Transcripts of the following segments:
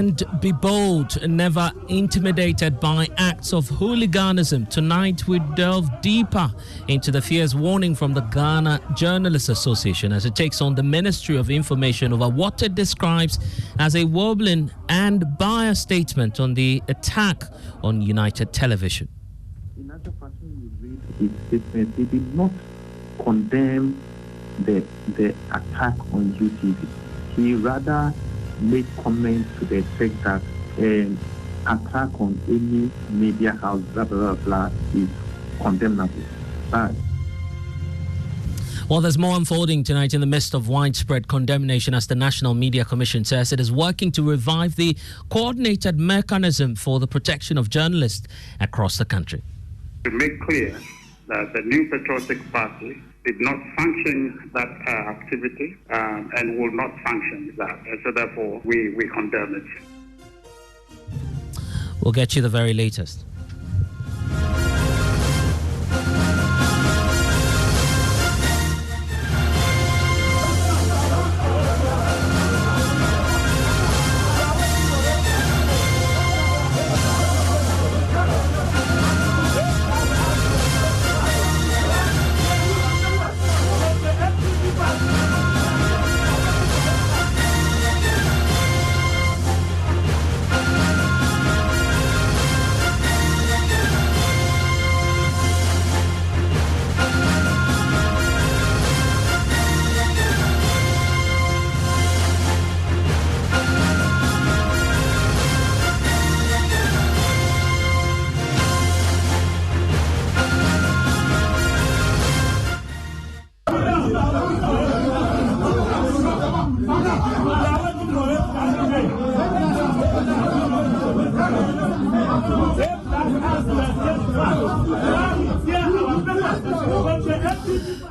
and be bold, never intimidated by acts of hooliganism. Tonight we delve deeper into the fierce warning from the Ghana Journalists Association as it takes on the Ministry of Information over what it describes as a wobbling and biased statement on the attack on United Television. In other fashion, you read his statement, he did not condemn the attack on UTV. He rather made comments to the effect that an attack on any media house, blah, blah, blah, blah, is condemnable. But well, there's more unfolding tonight in the midst of widespread condemnation as the National Media Commission says it is working to revive the coordinated mechanism for the protection of journalists across the country. To make clear that the New Patriotic Party did not sanction that activity and will not sanction that. And so therefore, we condemn it. We'll get you the very latest.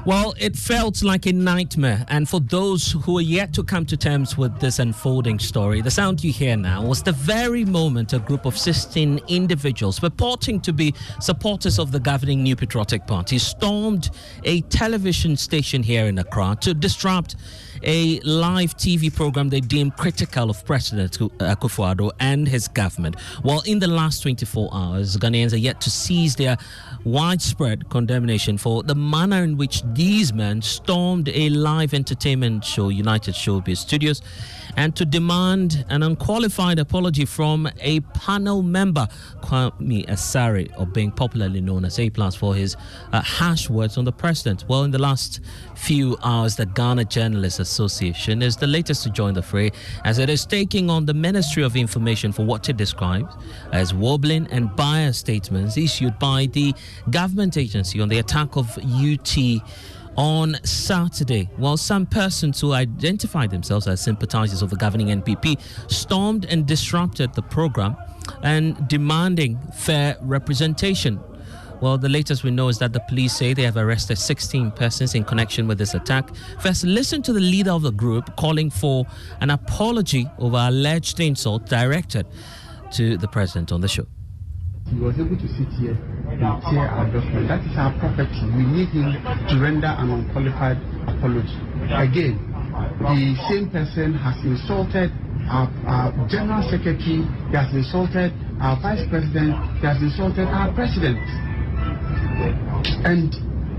Well, it felt like a nightmare, and for those who are yet to come to terms with this unfolding story, the sound you hear now was the very moment a group of 16 individuals purporting to be supporters of the governing New Patriotic Party stormed a television station here in Accra to disrupt a live TV program they deemed critical of President Akufo-Addo and his government. Well, in the last 24 hours, Ghanaians are yet to seize their widespread condemnation for the manner in which these men stormed a live entertainment show, United Showbiz Studios, and to demand an unqualified apology from a panel member, Kwame Asare, or being popularly known as A+, for his harsh words on the president. Well, in the last few hours, the Ghana Journalists Association is the latest to join the fray as it is taking on the Ministry of Information for what it describes as wobbling and biased statements issued by the government agency on the attack of UT on Saturday, while some persons who identified themselves as sympathisers of the governing NPP stormed and disrupted the program and demanding fair representation. Well, the latest we know is that the police say they have arrested 16 persons in connection with this attack. First, listen to the leader of the group calling for an apology over alleged insult directed to the president on the show. He was able to sit here and tear our document. That is our property. We need him to render an unqualified apology. Again, the same person has insulted our General Secretary, he has insulted our Vice President, he has insulted our President. And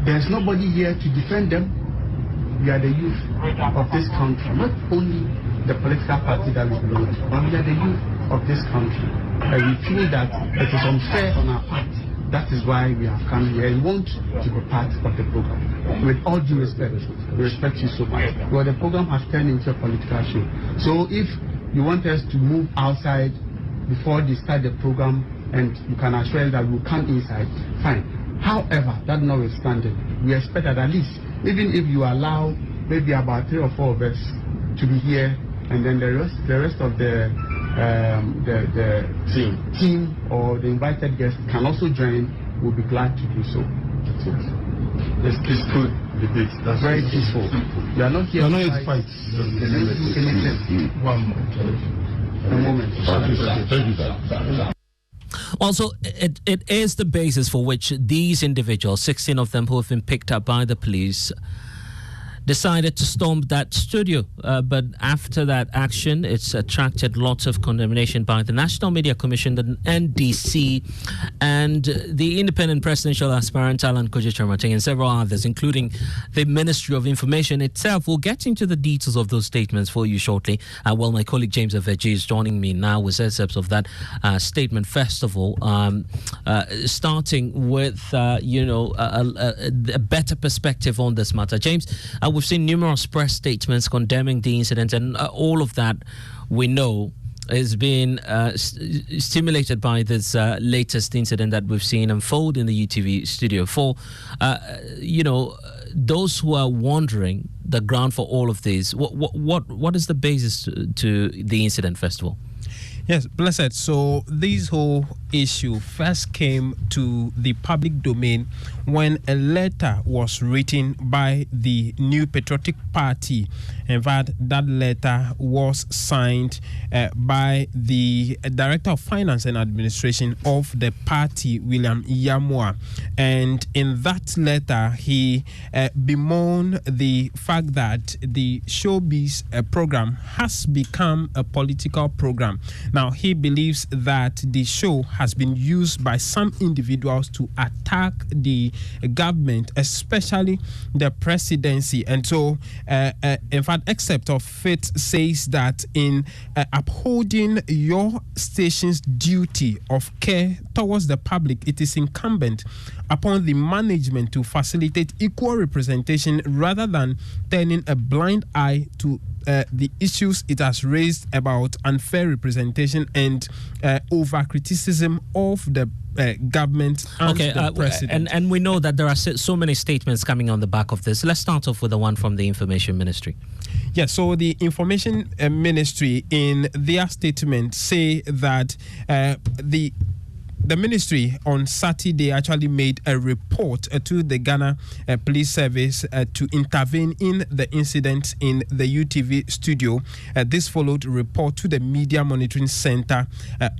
there's nobody here to defend them. We are the youth of this country, not only the political party that we belong to, but we are the youth of this country. And we feel that it is unfair on our part. That is why we have come here and want to be part of the program. With all due respect, we respect you so much. Well, the program has turned into a political show. So if you want us to move outside before they start the program and you can assure us that we'll come inside, fine. However, that notwithstanding, we expect that at least, even if you allow maybe about 3 or 4 of us to be here, and then the rest of the team or the invited guests can also join, we'll be glad to do so. That's it. It's peaceful debate. That's very peaceful. We are not here to fight. One moment. Also, it is the basis for which these individuals, 16 of them who have been picked up by the police, decided to storm that studio. But after that action, it's attracted lots of condemnation by the National Media Commission, the NDC, and the independent presidential aspirant Alan Kojo Oppong and several others, including the Ministry of Information itself. We'll get into the details of those statements for you shortly. Well, my colleague James Aveji is joining me now with excerpts of that statement. First of all, starting with, a better perspective on this matter. James, we've seen numerous press statements condemning the incident, and all of that we know is being stimulated by this latest incident that we've seen unfold in the UTV Studio. For, those who are wondering the ground for all of this, what is the basis to the incident, first of all? Yes, Blessed. So this whole issue first came to the public domain when a letter was written by the New Patriotic Party. In fact, that letter was signed by the Director of Finance and Administration of the party, William Yamwa. And in that letter, he bemoaned the fact that the showbiz program has become a political program. Now, he believes that the show has been used by some individuals to attack the government, especially the presidency. And so, in fact, except of it says that in upholding your station's duty of care towards the public, it is incumbent upon the management to facilitate equal representation rather than turning a blind eye to the issues it has raised about unfair representation and over criticism of the government and the president. And we know that there are so many statements coming on the back of this. Let's start off with the one from the Information Ministry. Yes, so the Information Ministry in their statement say that the ministry on Saturday actually made a report to the Ghana Police Service to intervene in the incident in the UTV studio. This followed a report to the Media Monitoring Center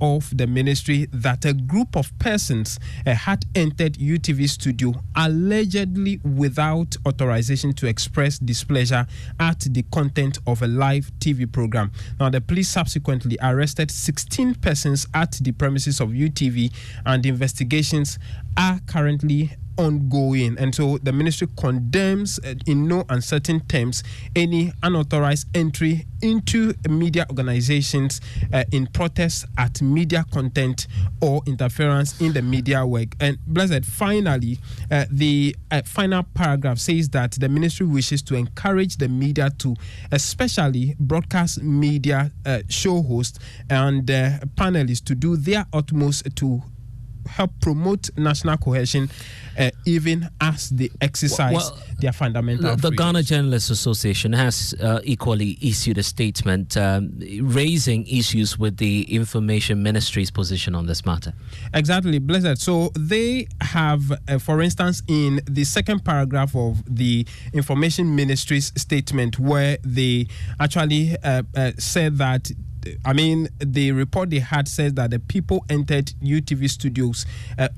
of the ministry that a group of persons had entered UTV studio allegedly without authorization to express displeasure at the content of a live TV program. Now, the police subsequently arrested 16 persons at the premises of UTV, and investigations are currently ongoing. And so the ministry condemns in no uncertain terms any unauthorized entry into media organizations in protest at media content or interference in the media work. And Blessed, finally, the final paragraph says that the ministry wishes to encourage the media to especially broadcast media show hosts and panelists to do their utmost to help promote national cohesion, even as they exercise their fundamental freedoms. The Ghana Journalists Association has equally issued a statement raising issues with the Information Ministry's position on this matter. Exactly, Blessed. So they have, for instance, in the second paragraph of the Information Ministry's statement, where they actually said that the report they had says that the people entered UTV studios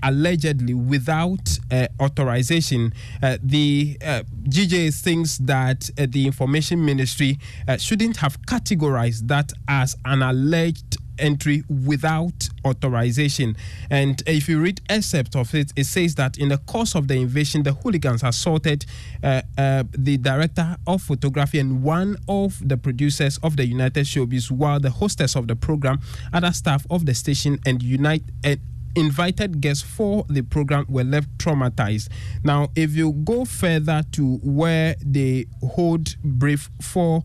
allegedly without authorization. The GJ thinks that the Information Ministry shouldn't have categorized that as an alleged entry without authorization. And if you read excerpt of it, it says that in the course of the invasion, the hooligans assaulted the director of photography and one of the producers of the United Showbiz, while the hostess of the program, other staff of the station, and invited guests for the program were left traumatized. Now, if you go further to where they hold brief for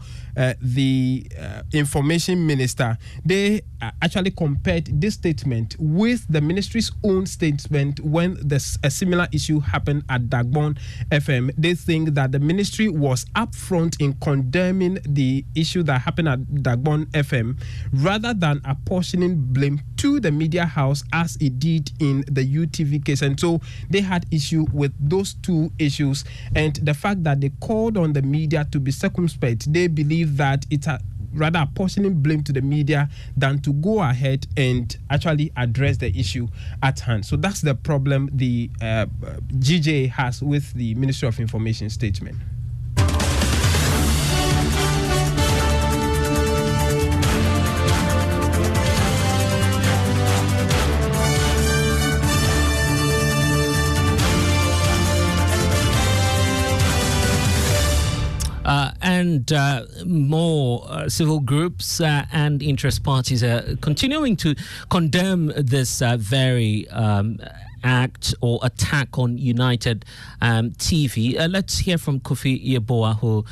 the Information Minister, they actually compared this statement with the ministry's own statement when a similar issue happened at Dagbon FM. They think that the ministry was upfront in condemning the issue that happened at Dagbon FM rather than apportioning blame to the media house as it did in the UTV case. And so they had issue with those two issues, and the fact that they called on the media to be circumspect. They believe that it's rather apportioning blame to the media than to go ahead and actually address the issue at hand. So that's the problem the GJ has with the Ministry of Information statement. And more civil groups and interest parties are continuing to condemn this very act or attack on United TV. Let's hear from Kofi Yeboah, who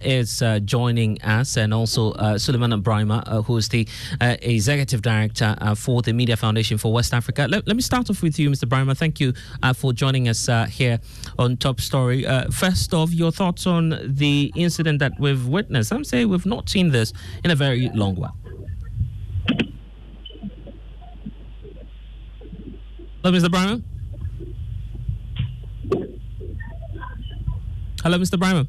is joining us, and also Suleiman Brahima, who is the Executive Director for the Media Foundation for West Africa. Let me start off with you, Mr. Brahima. Thank you for joining us here on Top Story. First off, your thoughts on the incident that we've witnessed. Some say we've not seen this in a very long while. Hello, Mr. Brahima. Hello, Mr. Brahima.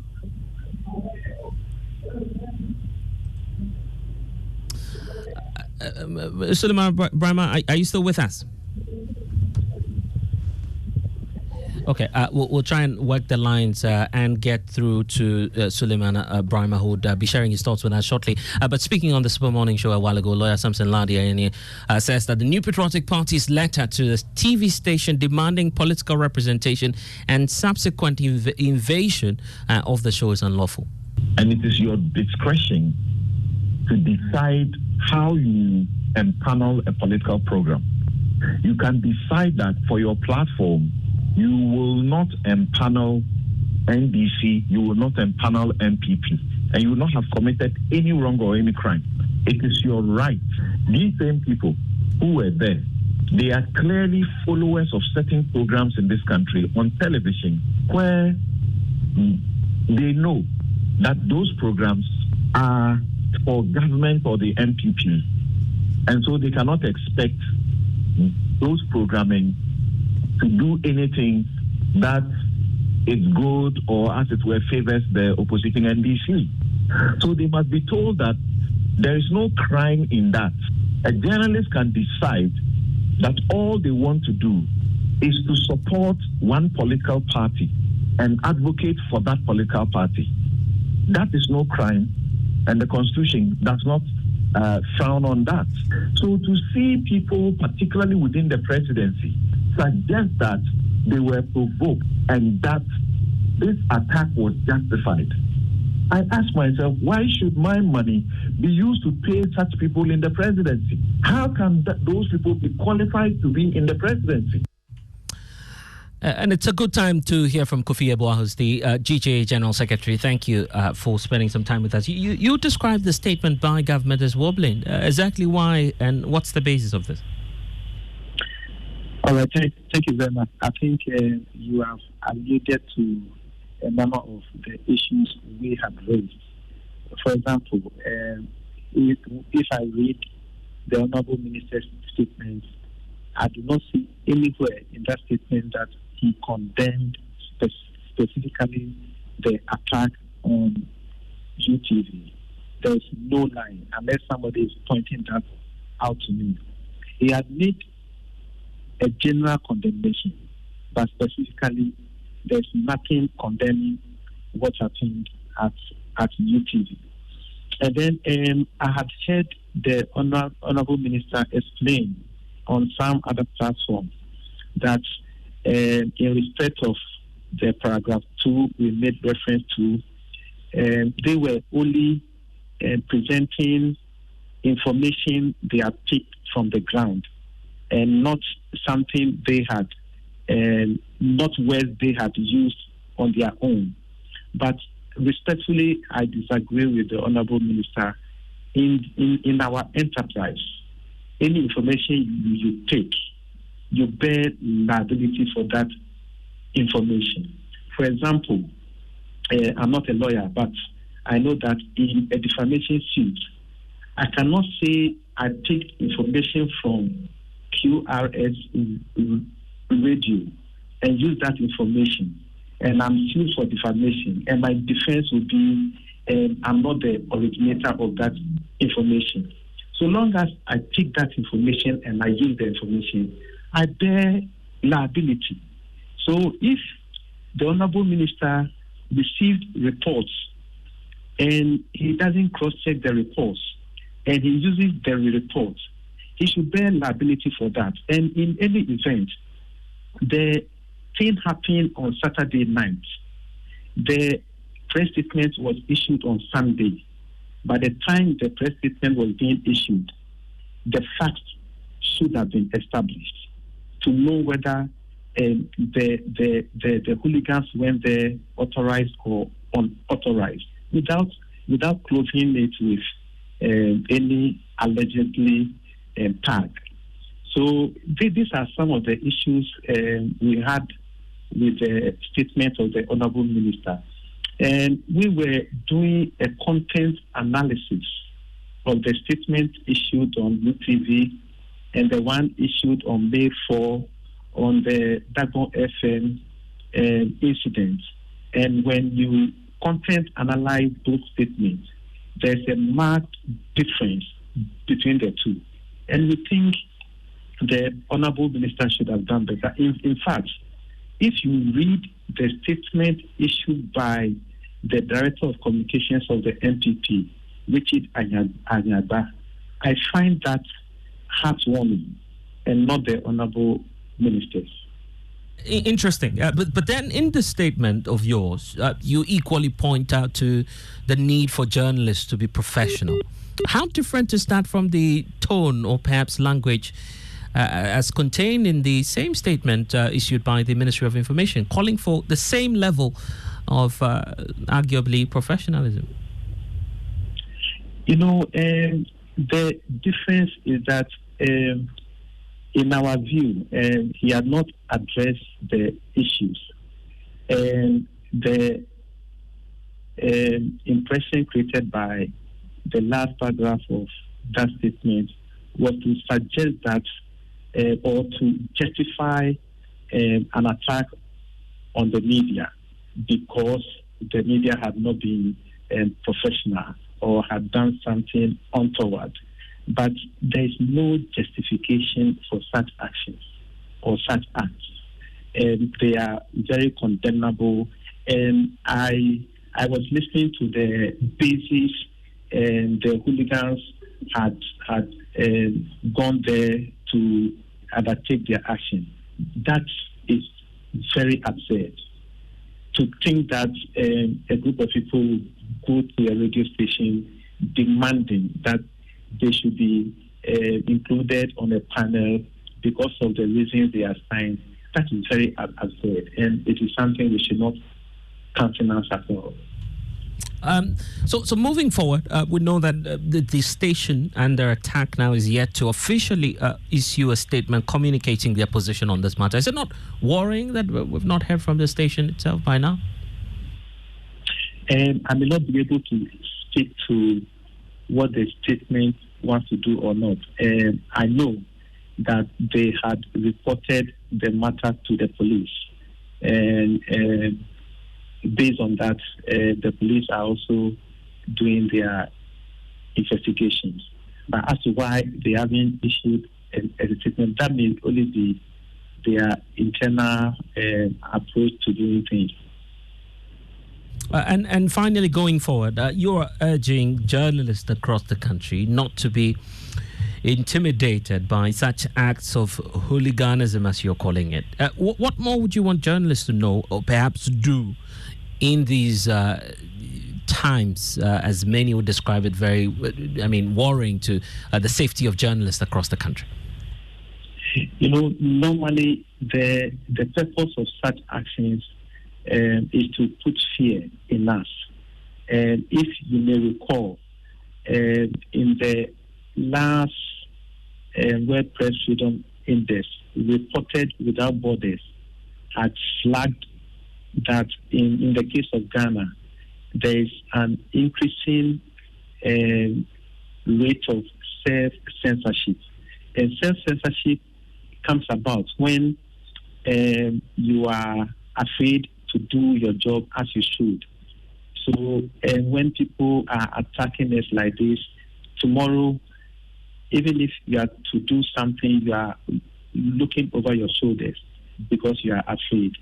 Suleiman Brahima, are you still with us? Okay, we'll try and work the lines and get through to Suleiman Brahima, who would be sharing his thoughts with us shortly. But speaking on the Super Morning Show a while ago, lawyer Samson Ladia says that the New Patriotic Party's letter to the TV station demanding political representation and subsequent invasion of the show is unlawful. And it is your discretion to decide how you empanel a political program. You can decide that for your platform, you will not empanel NDC, you will not empanel MPP, and you will not have committed any wrong or any crime. It is your right. These same people who were there, they are clearly followers of certain programs in this country on television where they know that those programs are for government or the MPP. And so they cannot expect those programming to do anything that is good or, as it were, favors the oppositing NDC. So they must be told that there is no crime in that. A journalist can decide that all they want to do is to support one political party and advocate for that political party. That is no crime, and the Constitution does not frown on that. So to see people, particularly within the presidency, suggest that they were provoked and that this attack was justified, I ask myself, why should my money be used to pay such people in the presidency? How can those people be qualified to be in the presidency? And it's a good time to hear from Kofi Yeboah, who's the GJA General Secretary. Thank you for spending some time with us. You described the statement by government as wobbling. Exactly why and what's the basis of this? All right, thank you very much. I think you have alluded to a number of the issues we have raised. For example, if I read the Honorable Minister's statement, I do not see anywhere in that statement that he condemned specifically the attack on UTV. There is no line, unless somebody is pointing that out to me. He had made a general condemnation, but specifically there's nothing condemning what happened at UTV. And then I had heard the Honorable Minister explain on some other platform that in respect of the paragraph 2 we made reference to, they were only presenting information they had picked from the ground and not something they had, not words they had used on their own. But respectfully, I disagree with the Honorable Minister. In our enterprise, any information you take, you bear liability for that information. For example, I'm not a lawyer, but I know that in a defamation suit, I cannot say I take information from QRS radio and use that information, and I'm sued for defamation, and my defense will be I'm not the originator of that information. So long as I take that information and I use the information, I bear liability. So if the Honorable Minister received reports and he doesn't cross-check the reports and he uses the reports, he should bear liability for that. And in any event, the thing happened on Saturday night. The press statement was issued on Sunday. By the time the press statement was being issued, the facts should have been established to know whether the hooligans went there authorized or unauthorized, without clothing it with any allegedly tag. So these are some of the issues we had with the statement of the Honorable Minister. And we were doing a content analysis of the statement issued on UTV and the one issued on May 4 on the Dagon FM incident. And when you content analyze those statements, there's a marked difference between the two. And we think the Honorable Minister should have done better. In fact, if you read the statement issued by the Director of Communications of the NPP, Richard Anyagba, I find that heartwarming and not the Honorable Ministers. Interesting. But then in the statement of yours, you equally point out to the need for journalists to be professional. How different is that from the tone or perhaps language as contained in the same statement issued by the Ministry of Information, calling for the same level of arguably professionalism? You know, the difference is that in our view, he had not addressed the issues. And the impression created by the last paragraph of that statement was to suggest that or to justify an attack on the media because the media had not been professional or had done something untoward. But there is no justification for such actions or such acts. And they are very condemnable. And I was listening to the basis, and the hooligans had gone there to undertake their action. That is very absurd. To think that a group of people would go to a radio station demanding that they should be included on a panel because of the reasons they are assigned, that is very absurd, and it is something we should not countenance at all. So moving forward, we know that the station under attack now is yet to officially issue a statement communicating their position on this matter. Is it not worrying that we've not heard from the station itself by now? I may not be able to speak to what the statement wants to do or not. I know that they had reported the matter to the police, and based on that, the police are also doing their investigations. But as to why they haven't issued a statement, that may only be their internal approach to doing things. And finally, going forward, you're urging journalists across the country not to be intimidated by such acts of hooliganism, as you're calling it. What more would you want journalists to know or perhaps do in these times, as many would describe it, very, worrying to the safety of journalists across the country? You know, normally the purpose of such actions is to put fear in us. And if you may recall, in the last World Press Freedom Index, Reported Without Borders had flagged that in the case of Ghana, there is an increasing rate of self-censorship. And self-censorship comes about when you are afraid to do your job as you should. So when people are attacking us like this, tomorrow, even if you are to do something, you are looking over your shoulders because you are afraid.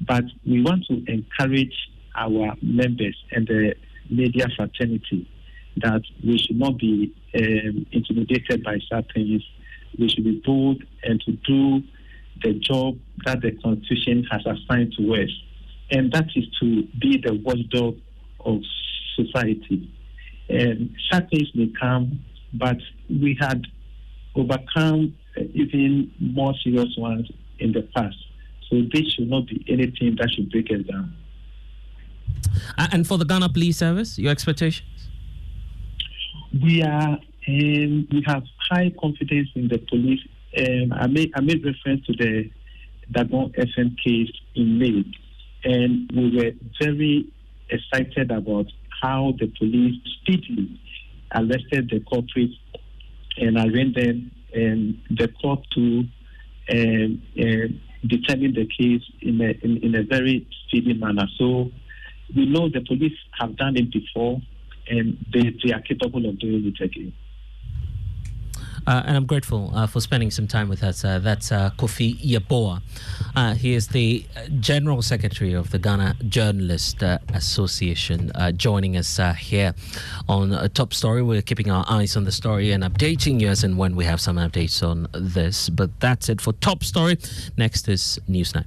But we want to encourage our members and the media fraternity that we should not be intimidated by such things. We should be bold and to do the job that the Constitution has assigned to us. And that is to be the watchdog of society. And such things may come, but we had overcome even more serious ones in the past. So this should not be anything that should break us down. And for the Ghana Police Service, your expectations? We have high confidence in the police. I made reference to the Dagon FM case in May, and we were very excited about how the police speedily arrested the culprits and arraigned them, and the court to determine the case in a very speedy manner. So we know the police have done it before, and they are capable of doing it again. And I'm grateful for spending some time with us. That's Kofi Yeboah. He is the General Secretary of the Ghana Journalist Association, joining us here on Top Story. We're keeping our eyes on the story and updating you as and when we have some updates on this. But that's it for Top Story. Next is Newsnight.